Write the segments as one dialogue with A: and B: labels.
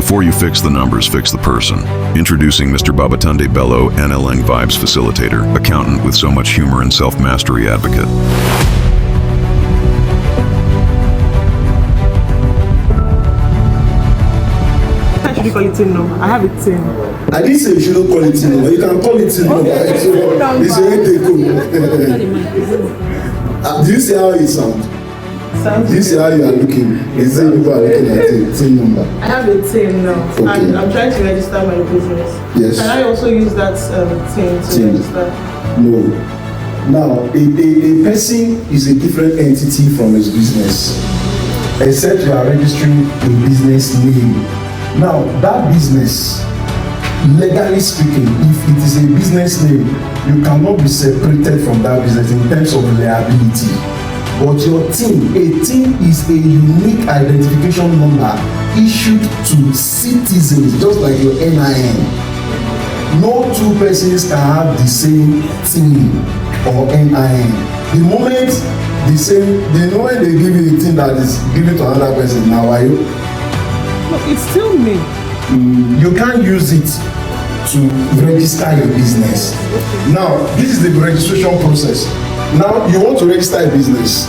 A: Before you fix the numbers, fix the person. Introducing Mr. Babatunde Bello, NLNG VIBES facilitator, accountant with so much humor and self-mastery advocate.
B: Should you call it in number? I have it in.
C: I didn't say you shouldn't call it in number. You can call it in number. It's already cool. Do you see how it sounds? Do you see how you are looking? Is it people are looking at it? Tin number.
B: I have a tin now. Okay. And I'm trying to register my business.
C: Yes.
B: Can I also use that tin to register?
C: No. Now, a person is a different entity from his business, except you are registering a business name. Now, that business, legally speaking, if it is a business name, you cannot be separated from that business in terms of liability. But your TIN, a TIN is a unique identification number issued to citizens, just like your NIN. No two persons can have the same TIN or NIN. The moment the moment they give you a TIN that is given to another person, now are you?
B: No, it's still me.
C: You can't use it to register your business. Now, this is the registration process. Now, you want to register a business.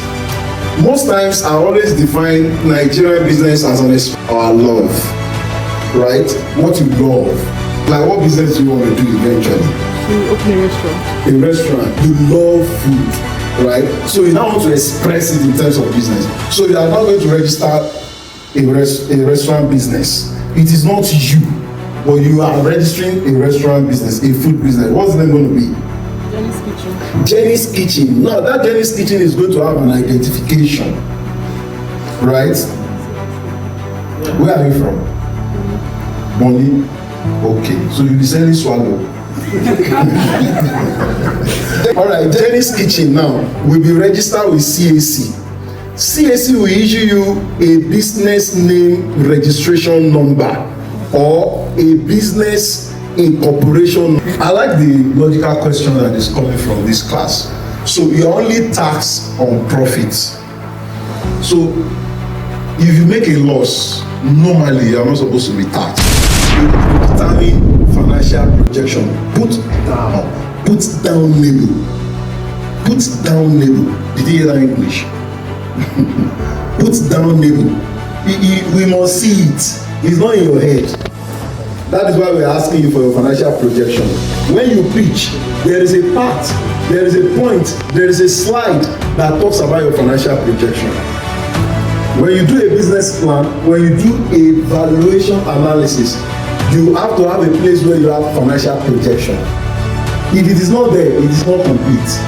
C: Most times, I always define Nigerian business as our love, right? What you love. Like, what business do you want to do eventually?
B: To open a restaurant.
C: A restaurant. You love food, right? So you now want to express it in terms of business. So you are not going to register a restaurant business. It is not you, but you are registering a restaurant business, a food business. What's the name going to be?
B: Jenny's Kitchen.
C: Jenny's Kitchen. Now that Jenny's Kitchen is going to have an identification, right? Where are you from? Money. Okay, so you'll be selling swallow. All right, Jenny's Kitchen now will be registered with CAC. CAC will issue you a business name registration number or a business incorporation. I like the logical question that is coming from this class. So you're only taxed on profits. So if you make a loss, normally you're not supposed to be taxed. You determine financial projection. Put down label. Put down label. Did you hear that in English? Put down label. We must see it. It's not in your head. That is why we're asking you for your financial projection. When you pitch, there is a part, there is a point, there is a slide that talks about your financial projection. When you do a business plan, when you do a valuation analysis, you have to have a place where you have financial projection. If it is not there, it is not complete.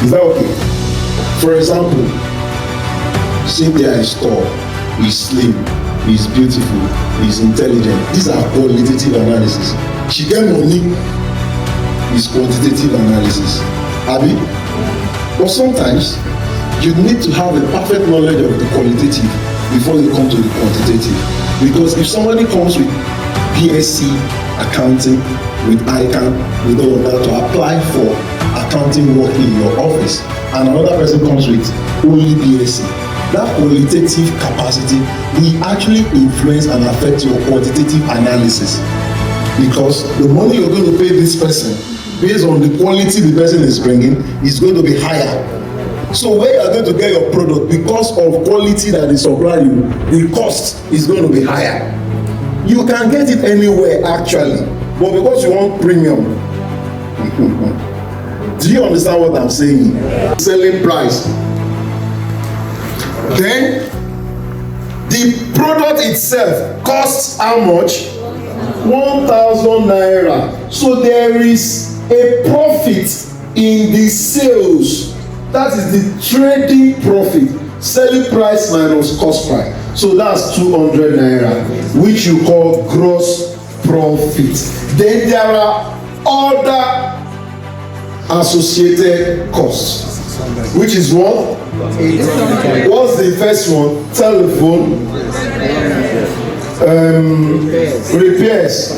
C: Is that okay? For example, Cynthia is tall, is slim, is beautiful, is intelligent. These are qualitative analysis. She get money is quantitative analysis. Abi? But sometimes you need to have a perfect knowledge of the qualitative before you come to the quantitative. Because if somebody comes with BSc accounting, with ICANN, with all of that to apply for accounting work in your office, and another person comes with only BSc, that qualitative capacity will actually influence and affect your quantitative analysis, because the money you're going to pay this person based on the quality the person is bringing is going to be higher. So where you are going to get your product, because of quality that is supplied you, the cost is going to be higher. You can get it anywhere actually, but because you want premium. Do you understand what I'm saying? Selling price. Then the product itself costs how much? 1,000 naira. So there is a profit in the sales. That is the trading profit. Selling price minus cost price. So that's 200 naira, which you call gross profit. Then there are other associated costs, which is what? What's the first one? Telephone, repairs,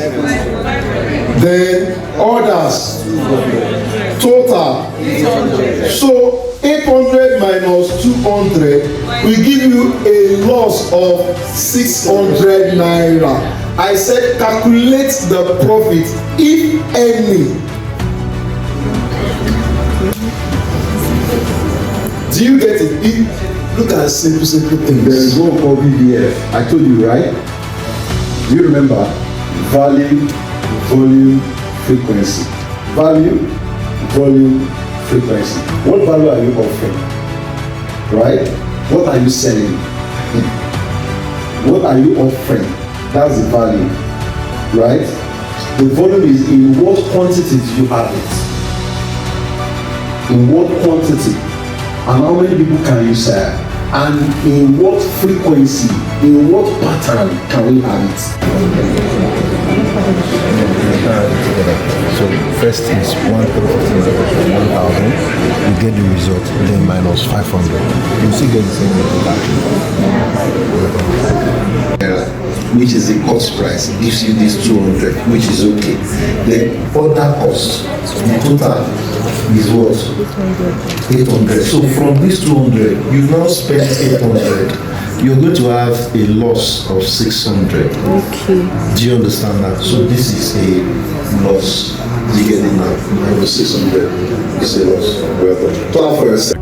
C: then orders, total. So 800 minus 200 will give you a loss of 600 naira. I said calculate the profit, if any. Do you get it? Look at simple things.
D: There is one called VBF. I told you, right? Do you remember? Value, volume, frequency. Value, volume, frequency. What value are you offering? Right? What are you selling? What are you offering? That's the value. Right? The volume is in what quantity do you have it? In what quantity? And how many people can you serve? And in what frequency, in what pattern can we have it?
E: So first is 1,000, you get the result, then minus 500. You still get the same result.
D: Which is the cost price, gives you this 200, which is okay. The other cost, the total is what? 800. So from this 200, you now spend 800. You're going to have a loss of 600.
F: Okay.
D: Do you understand that? So this is a loss. Do you get it now? Minus 600 is a loss. Well done. Clap for yourself.